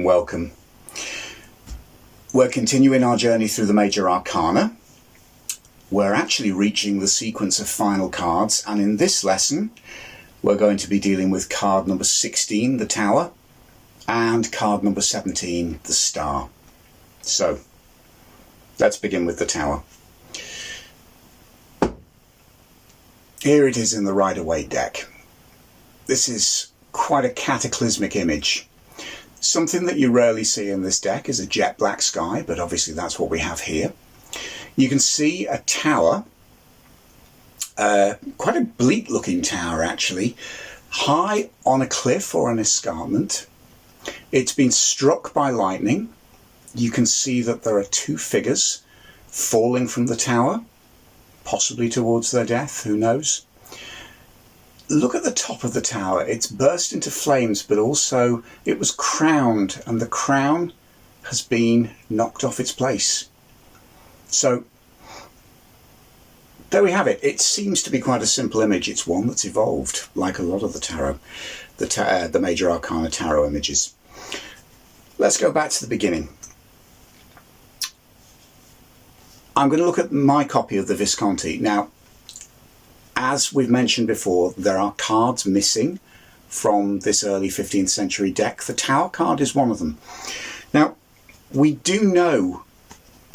and welcome. We're continuing our journey through the Major Arcana. We're actually reaching the sequence of final cards, and in this lesson we're going to be dealing with card number 16, the Tower, and card number 17, the Star. So let's begin with the Tower. Here it is in the Rider-Waite deck. This is quite a cataclysmic image. Something that you rarely see in this deck is a jet black sky, but obviously that's what we have here. You can see a tower, quite a bleak looking tower actually, high on a cliff or an escarpment. It's been struck by lightning. You can see that there are two figures falling from the tower, possibly towards their death, who knows. Look at the top of the tower. It's burst into flames, but also it was crowned, and the crown has been knocked off its place. So there we have it. It seems to be quite a simple image. It's one that's evolved, like a lot of the tarot, the Major Arcana tarot images. Let's go back to the beginning. I'm going to look at my copy of the Visconti. Now, as we've mentioned before, there are cards missing from this early 15th century deck. The Tower card is one of them. Now, we do know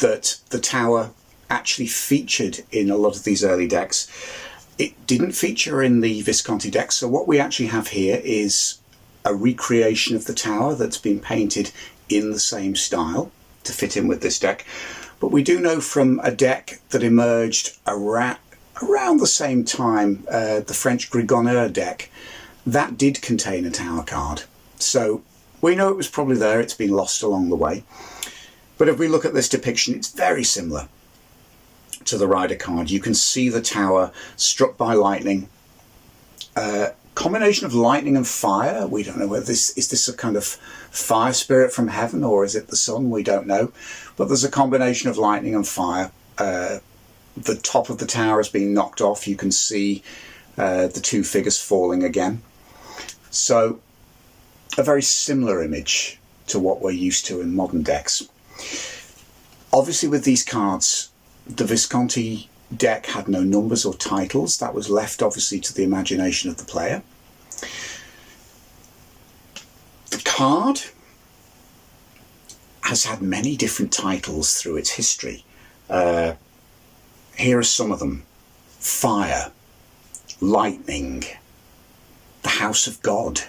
that the Tower actually featured in a lot of these early decks. It didn't feature in the Visconti deck, so what we actually have here is a recreation of the Tower that's been painted in the same style to fit in with this deck. But we do know from a deck that emerged around the same time, the French Grigoneur deck, that did contain a Tower card. So we know it was probably there, it's been lost along the way. But if we look at this depiction, it's very similar to the Rider card. You can see the Tower struck by lightning. Combination of lightning and fire. We don't know whether is this a kind of fire spirit from heaven, or is it the sun? We don't know. But there's a combination of lightning and fire. The top of the tower has been knocked off. You can see the two figures falling again. So a very similar image to what we're used to in modern decks. Obviously with these cards, the Visconti deck had no numbers or titles. That was left obviously to the imagination of the player. The card has had many different titles through its history. Here are some of them. Fire, lightning, the house of God,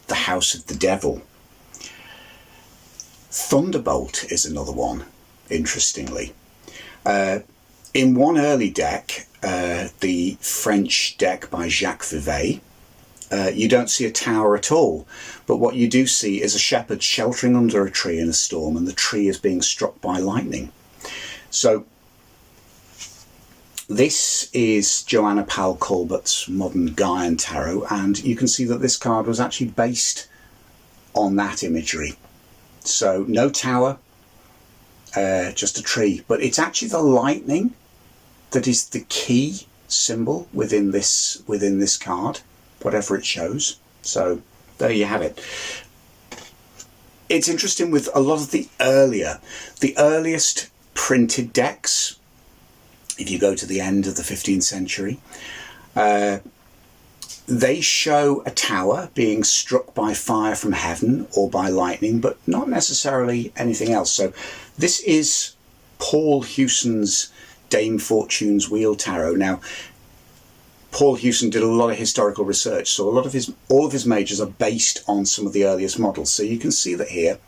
the house of the devil. Thunderbolt is another one, interestingly. In one early deck, the French deck by Jacques Vevey, you don't see a tower at all, but what you do see is a shepherd sheltering under a tree in a storm, and the tree is being struck by lightning. So this is Joanna Powell Colbert's modern Gaian tarot, and you can see that this card was actually based on that imagery. So no tower, just a tree, but it's actually the lightning that is the key symbol within this card, whatever it shows. So there you have it. It's interesting with a lot of the earliest printed decks. If you go to the end of the 15th century, they show a tower being struck by fire from heaven or by lightning, but not necessarily anything else. So this is Paul Hewson's Dame Fortune's Wheel Tarot. Now, Paul Hewson did a lot of historical research, so all of his majors are based on some of the earliest models. So you can see that here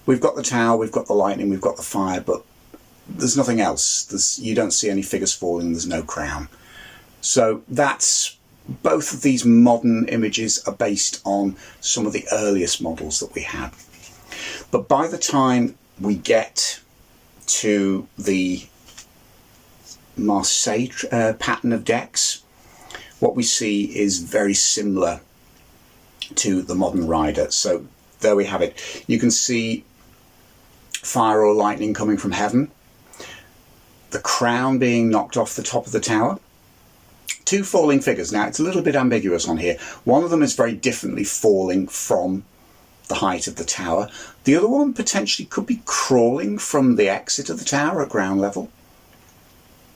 we've got the tower, we've got the lightning, we've got the fire, but there's nothing else. You don't see any figures falling, there's no crown. So that's, both of these modern images are based on some of the earliest models that we had. But by the time we get to the Marseille pattern of decks, what we see is very similar to the modern Rider. So there we have it. You can see fire or lightning coming from heaven, the crown being knocked off the top of the tower, two falling figures. Now it's a little bit ambiguous on here. One of them is very differently falling from the height of the tower. The other one potentially could be crawling from the exit of the tower at ground level.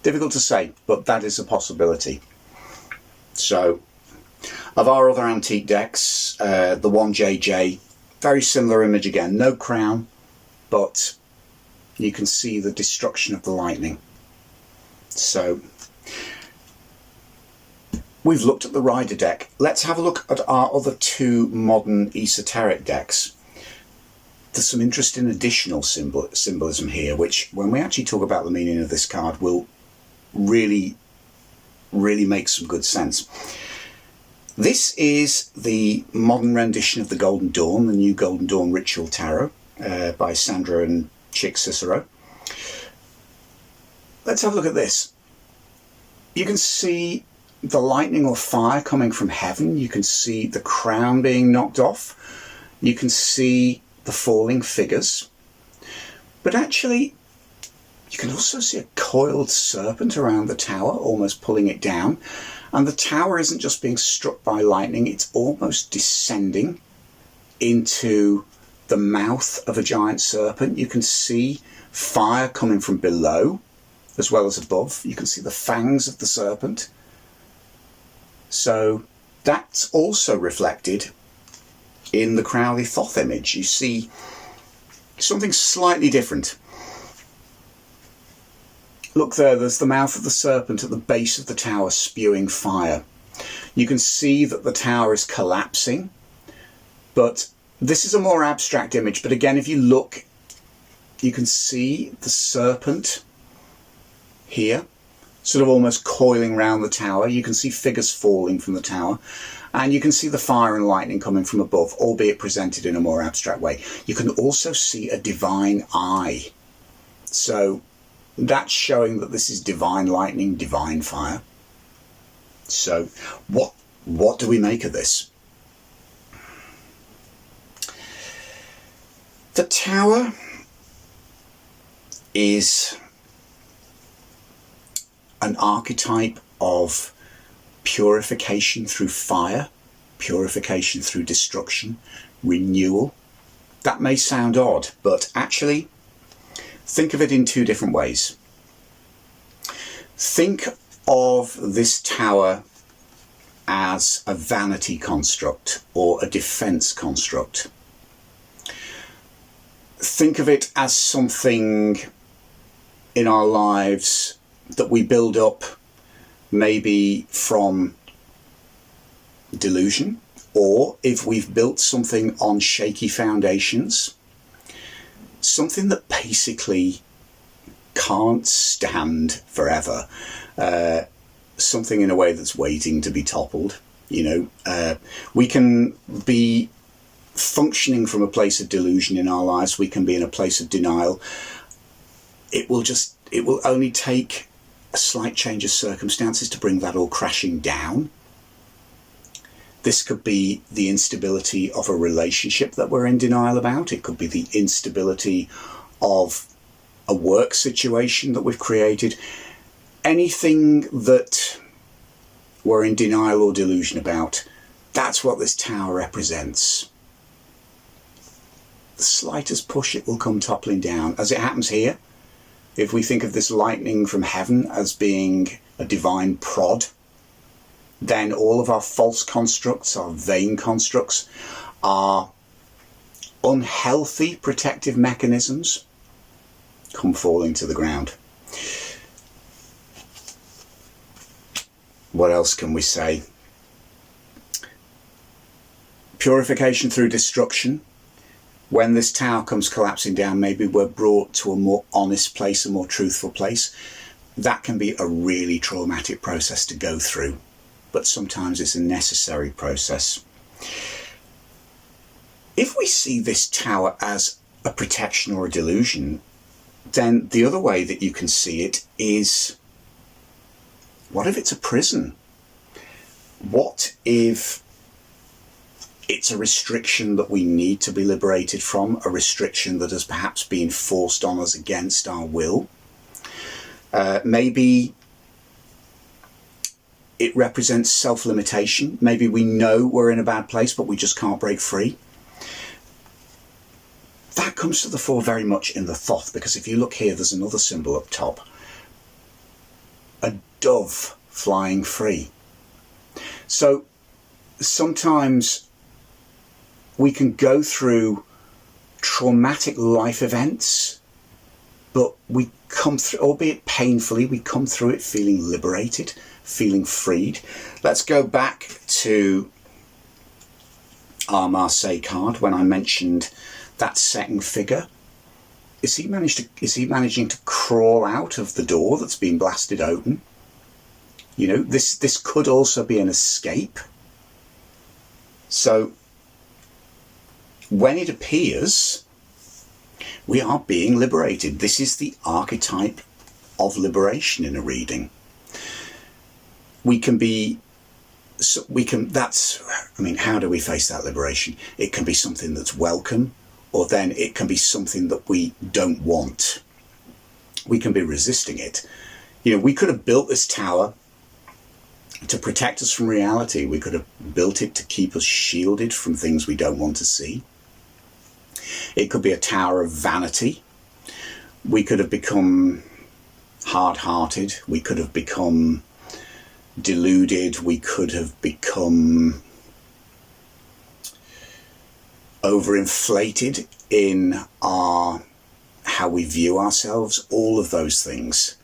Difficult to say, but that is a possibility. So, of our other antique decks, the 1JJ, very similar image again, no crown, but you can see the destruction of the lightning. So, we've looked at the Rider deck. Let's have a look at our other two modern esoteric decks. There's some interesting additional symbolism here, which when we actually talk about the meaning of this card will really make some good sense. This is the modern rendition of the Golden Dawn, the new Golden Dawn Ritual Tarot by Sandra and Chick Cicero. Let's have a look at this. You can see the lightning or fire coming from heaven. You can see the crown being knocked off. You can see the falling figures. But actually, you can also see a coiled serpent around the tower, almost pulling it down. And the tower isn't just being struck by lightning, it's almost descending into the mouth of a giant serpent. You can see fire coming from below as well as above. You can see the fangs of the serpent. So that's also reflected in the Crowley Thoth image. You see something slightly different. Look there, there's the mouth of the serpent at the base of the tower spewing fire. You can see that the tower is collapsing, but this is a more abstract image. But again, if you look, you can see the serpent here, sort of almost coiling around the tower. You can see figures falling from the tower, and you can see the fire and lightning coming from above, albeit presented in a more abstract way. You can also see a divine eye. So that's showing that this is divine lightning, divine fire. So what do we make of this? The tower is an archetype of purification through fire, purification through destruction, renewal. That may sound odd, but actually think of it in two different ways. Think of this tower as a vanity construct or a defense construct. Think of it as something in our lives that we build up maybe from delusion, or if we've built something on shaky foundations, something that basically can't stand forever, something in a way that's waiting to be toppled. We can be functioning from a place of delusion in our lives. We can be in a place of denial. It will only take a slight change of circumstances to bring that all crashing down. This could be the instability of a relationship that we're in denial about. It could be the instability of a work situation that we've created. Anything that we're in denial or delusion about, that's what this tower represents. The slightest push, it will come toppling down, as it happens here. If we think of this lightning from heaven as being a divine prod, then all of our false constructs, our vain constructs, our unhealthy protective mechanisms come falling to the ground. What else can we say? Purification through destruction. When this tower comes collapsing down, maybe we're brought to a more honest place, a more truthful place. That can be a really traumatic process to go through, but sometimes it's a necessary process. If we see this tower as a protection or a delusion, then the other way that you can see it is, what if it's a prison? What if it's a restriction that we need to be liberated from, a restriction that has perhaps been forced on us against our will? Maybe it represents self-limitation. Maybe we know we're in a bad place, but we just can't break free. comes to the fore very much in the Thoth, because if you look here, there's another symbol up top. A dove flying free. So sometimes we can go through traumatic life events, but we come through, albeit painfully, we come through it feeling liberated, feeling freed. Let's go back to our Marseille card when I mentioned that second figure. Is he managing to crawl out of the door that's been blasted open? You know, this could also be an escape. So when it appears, we are being liberated. This is the archetype of liberation in a reading. How do we face that liberation? It can be something that's welcome, or then it can be something that we don't want. We can be resisting it. You know, we could have built this tower to protect us from reality. We could have built it to keep us shielded from things we don't want to see. It could be a tower of vanity. We could have become hard-hearted. We could have become deluded. We could have become overinflated in how we view ourselves. All of those things.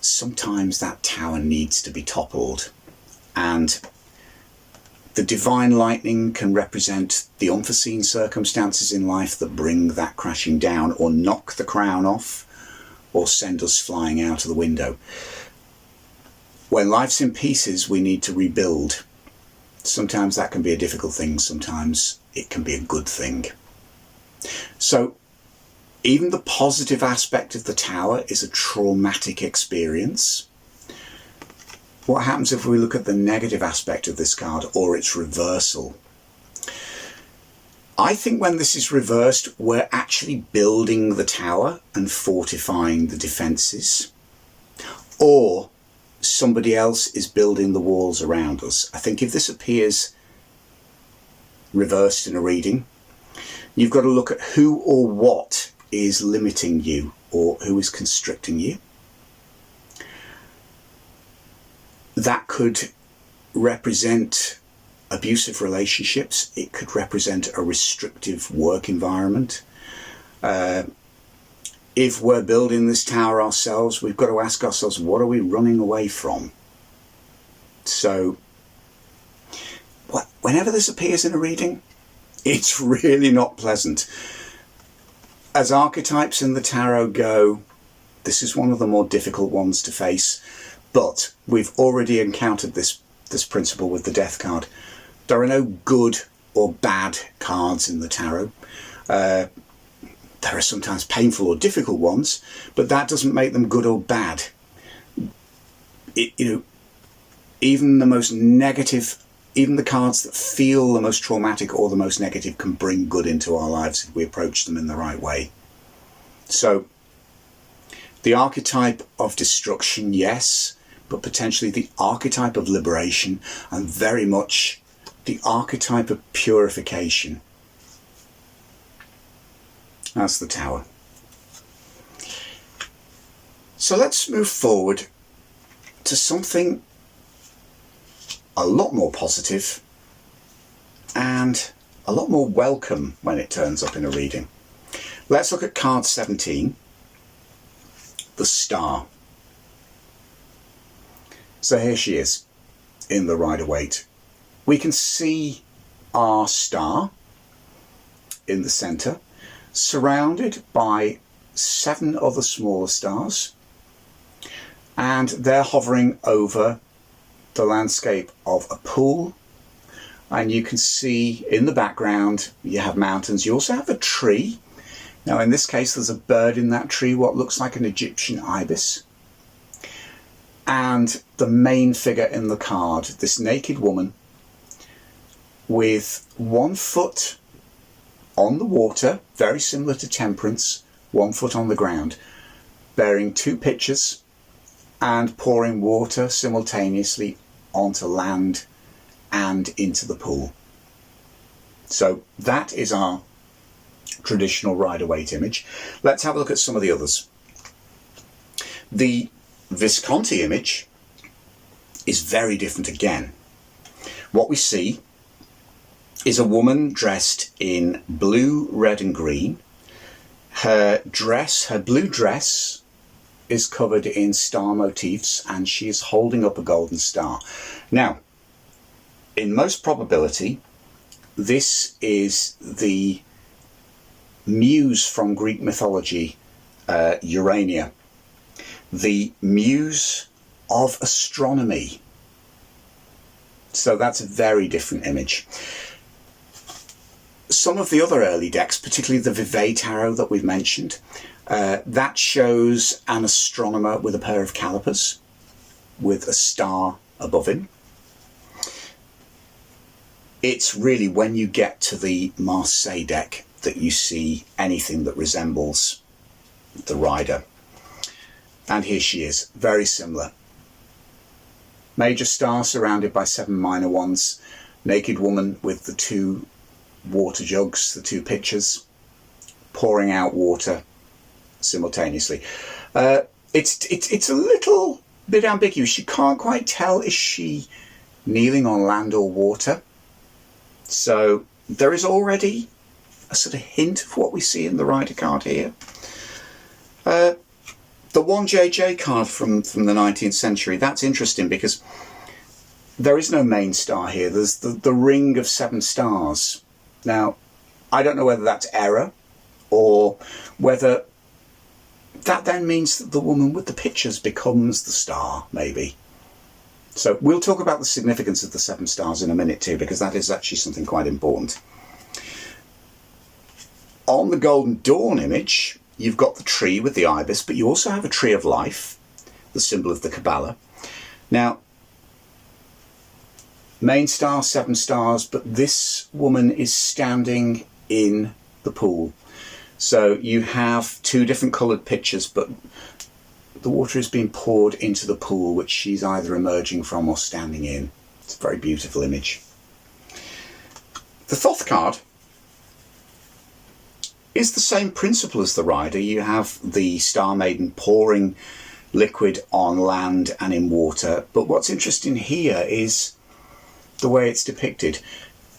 Sometimes that tower needs to be toppled. And the divine lightning can represent the unforeseen circumstances in life that bring that crashing down, or knock the crown off, or send us flying out of the window. When life's in pieces, we need to rebuild. Sometimes that can be a difficult thing. Sometimes it can be a good thing. So even the positive aspect of the tower is a traumatic experience. What happens if we look at the negative aspect of this card, or its reversal? I think when this is reversed, we're actually building the tower and fortifying the defences, or somebody else is building the walls around us. I think if this appears reversed in a reading, you've got to look at who or what is limiting you, or who is constricting you. That could represent abusive relationships. It could represent a restrictive work environment. If we're building this tower ourselves, we've got to ask ourselves, what are we running away from? So whenever this appears in a reading, it's really not pleasant. As archetypes in the tarot go, this is one of the more difficult ones to face. But we've already encountered this principle with the Death card. There are no good or bad cards in the tarot. There are sometimes painful or difficult ones, but that doesn't make them good or bad. Even the most negative, even the cards that feel the most traumatic or the most negative can bring good into our lives if we approach them in the right way. So the archetype of destruction, yes, but potentially the archetype of liberation, and very much the archetype of purification. That's the tower. So let's move forward to something a lot more positive and a lot more welcome when it turns up in a reading. Let's look at card 17, the Star. So here she is in the Rider-Waite. We can see our star in the centre, surrounded by 7 other smaller stars, and they're hovering over the landscape of a pool. And you can see in the background you have mountains. You also have a tree. Now in this case there's a bird in that tree, what looks like an Egyptian ibis. And the main figure in the card, this naked woman with 1 foot on the water, very similar to Temperance, 1 foot on the ground, bearing 2 pitchers and pouring water simultaneously onto land and into the pool. So that is our traditional Rider-Waite image. Let's have a look at some of the others. The Visconti image is very different again. What we see is a woman dressed in blue, red and green. Her blue dress is covered in star motifs and she is holding up a golden star. Now, in most probability, this is the muse from Greek mythology, Urania, the muse of astronomy. So that's a very different image. Some of the other early decks, particularly the Vevey Tarot that we've mentioned, that shows an astronomer with a pair of calipers with a star above him. It's really when you get to the Marseille deck that you see anything that resembles the rider. And here she is, very similar. Major star surrounded by 7 minor ones, naked woman with the 2 water jugs, the 2 pitchers, pouring out water simultaneously. It's a little bit ambiguous. You can't quite tell, is she kneeling on land or water? So there is already a sort of hint of what we see in the Rider card here. The 1JJ card from the 19th century, that's interesting because there is no main star here. There's the ring of 7 stars. Now, I don't know whether that's error or whether that then means that the woman with the pictures becomes the star, maybe. So we'll talk about the significance of the 7 stars in a minute too, because that is actually something quite important. On the Golden Dawn image, you've got the tree with the Ibis, but you also have a tree of life, the symbol of the Kabbalah. Now, main star, 7 stars, but this woman is standing in the pool. So you have 2 different coloured pictures, but the water is being poured into the pool, which she's either emerging from or standing in. It's a very beautiful image. The Thoth card is the same principle as the Rider. You have the Star Maiden pouring liquid on land and in water, but what's interesting here is the way it's depicted.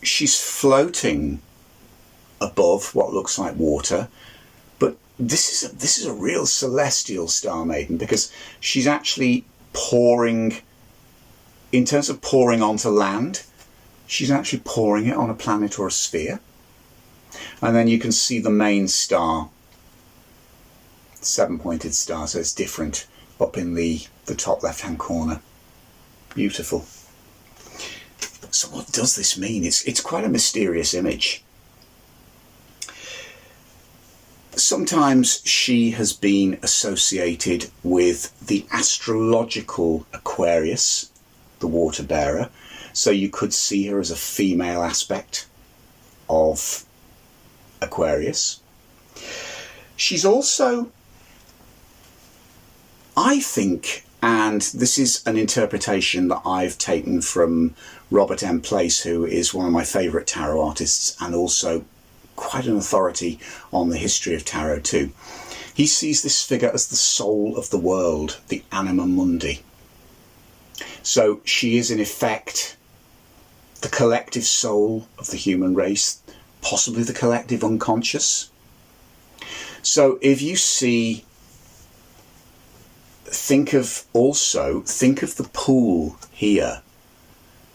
She's floating above what looks like water, but this is a real celestial Star Maiden, because she's actually pouring, in terms of pouring onto land, she's actually pouring it on a planet or a sphere. And then you can see the main star, 7-pointed star, so it's different up in the top left hand corner. Beautiful. So what does this mean? It's quite a mysterious image. Sometimes she has been associated with the astrological Aquarius, the water bearer. So you could see her as a female aspect of Aquarius. She's also, I think, and this is an interpretation that I've taken from Robert M. Place, who is one of my favourite tarot artists and also quite an authority on the history of tarot too. He sees this figure as the soul of the world, the anima mundi. So she is in effect the collective soul of the human race, possibly the collective unconscious. So if you see, think of the pool here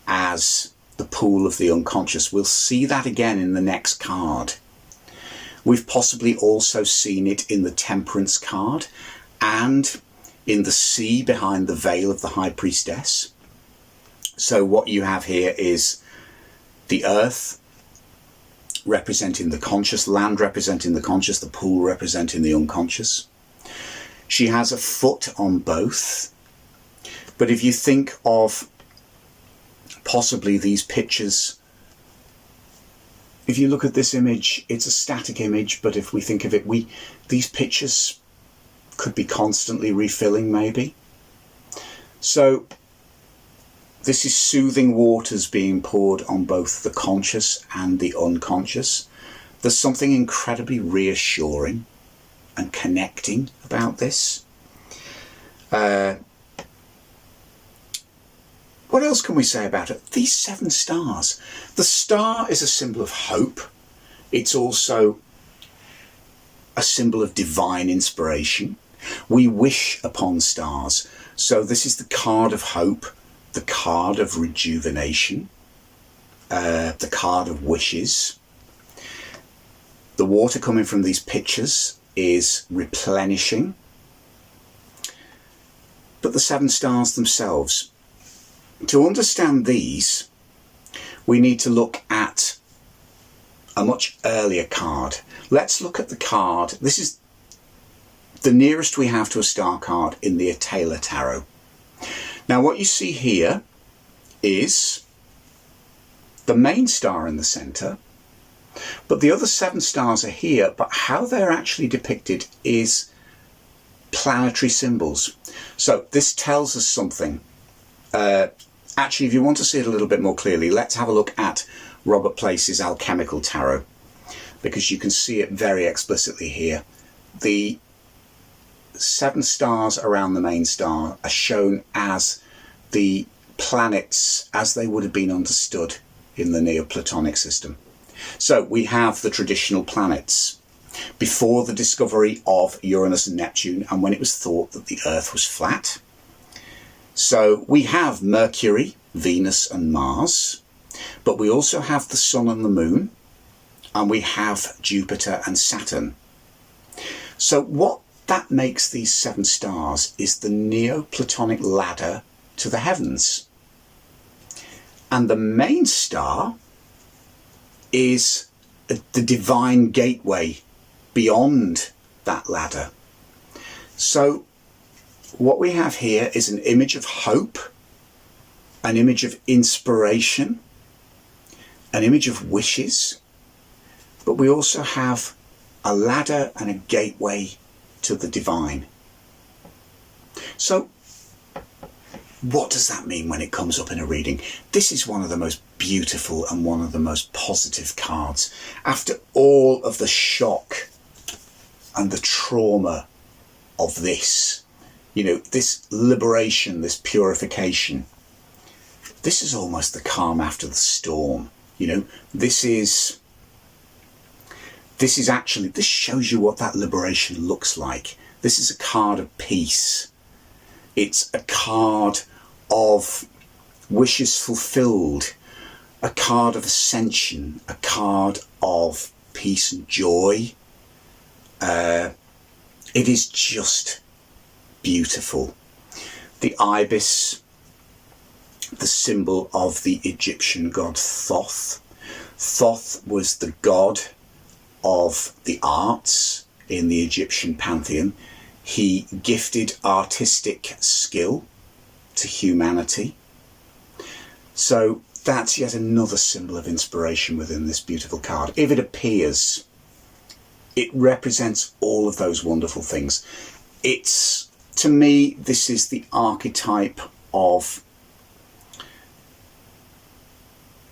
as the pool of the unconscious. We'll see that again in the next card. We've possibly also seen it in the Temperance card and in the sea behind the veil of the High Priestess. So what you have here is the earth representing the conscious, land representing the conscious, the pool representing the unconscious. She has a foot on both. But if you think of possibly these pictures, if you look at this image, it's a static image, but if we think of it, these pictures could be constantly refilling maybe. So this is soothing waters being poured on both the conscious and the unconscious. There's something incredibly reassuring and connecting about this. What else can we say about it? These 7 stars. The star is a symbol of hope. It's also a symbol of divine inspiration. We wish upon stars. So this is the card of hope, the card of rejuvenation, the card of wishes. The water coming from these pictures is replenishing. But the 7 stars themselves, to understand these, we need to look at a much earlier card. Let's look at the card. This is the nearest we have to a star card in the Taylor Tarot. Now what you see here is the main star in the centre, but the other 7 stars are here, but how they're actually depicted is planetary symbols. So this tells us something. Actually, if you want to see it a little bit more clearly, let's have a look at Robert Place's Alchemical Tarot, because you can see it very explicitly here. The 7 stars around the main star are shown as the planets as they would have been understood in the Neoplatonic system. So we have the traditional planets before the discovery of Uranus and Neptune, and when it was thought that the Earth was flat. So we have Mercury, Venus and Mars, but we also have the Sun and the Moon, and we have Jupiter and Saturn. So what that makes these 7 stars is the Neoplatonic ladder to the heavens. And the main star is the divine gateway beyond that ladder. So what we have here is an image of hope, an image of inspiration, an image of wishes, but we also have a ladder and a gateway to the divine. So what does that mean when it comes up in a reading? This is one of the most beautiful and one of the most positive cards. After all of the shock and the trauma of this, you know, this liberation, this purification, this is almost the calm after the storm. You know, this shows you what that liberation looks like. This is a card of peace. It's a card of wishes fulfilled, a card of ascension, a card of peace and joy. It is just beautiful. The Ibis, the symbol of the Egyptian god Thoth. Thoth was the god of the arts in the Egyptian pantheon. He gifted artistic skill to humanity. So that's yet another symbol of inspiration within this beautiful card. If it appears, it represents all of those wonderful things. It's, to me, this is the archetype of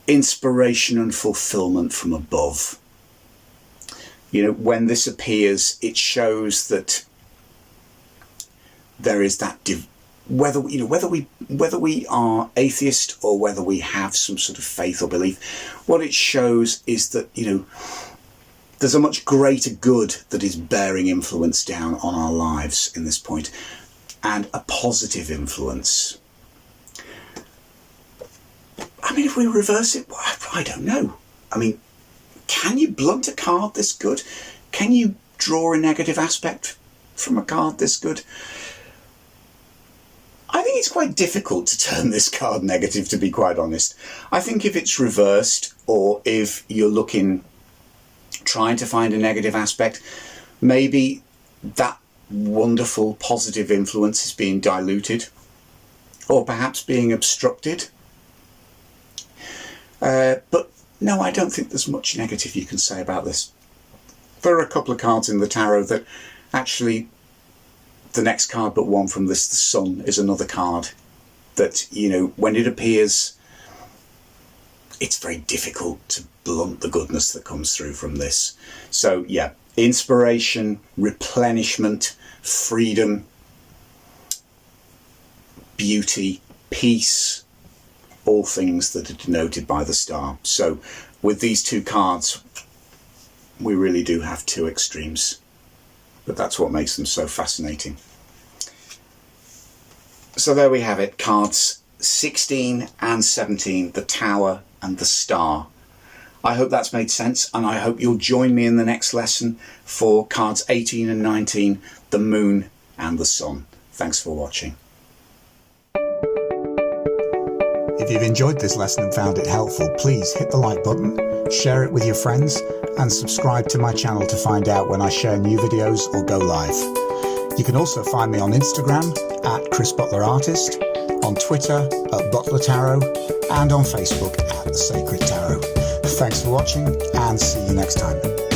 inspiration and fulfillment from above. You know, when this appears, it shows that there is that whether we are atheist or whether we have some sort of faith or belief, what it shows is that, you know, there's a much greater good that is bearing influence down on our lives in this point, and a positive influence. I mean, if we reverse it, I don't know. I mean, can you blunt a card this good? Can you draw a negative aspect from a card this good? I think it's quite difficult to turn this card negative, to be quite honest. I think if it's reversed, or if you're trying to find a negative aspect, maybe that wonderful positive influence is being diluted, or perhaps being obstructed. But no, I don't think there's much negative you can say about this. There are a couple of cards in the tarot that actually, the next card but one from this, the Sun, is another card that, you know, when it appears, it's very difficult to blunt the goodness that comes through from this. So yeah, inspiration, replenishment, freedom, beauty, peace, all things that are denoted by the star. So with these two cards, we really do have two extremes, but that's what makes them so fascinating. So there we have it, cards 16 and 17, the Tower and the Star. I hope that's made sense, and I hope you'll join me in the next lesson for cards 18 and 19, the Moon and the Sun. Thanks for watching. If you've enjoyed this lesson and found it helpful, please hit the like button, share it with your friends, and subscribe to my channel to find out when I share new videos or go live. You can also find me on Instagram at Chris Butler Artist, on Twitter at Butler Tarot, and on Facebook at Sacred Tarot. Thanks for watching, and see you next time.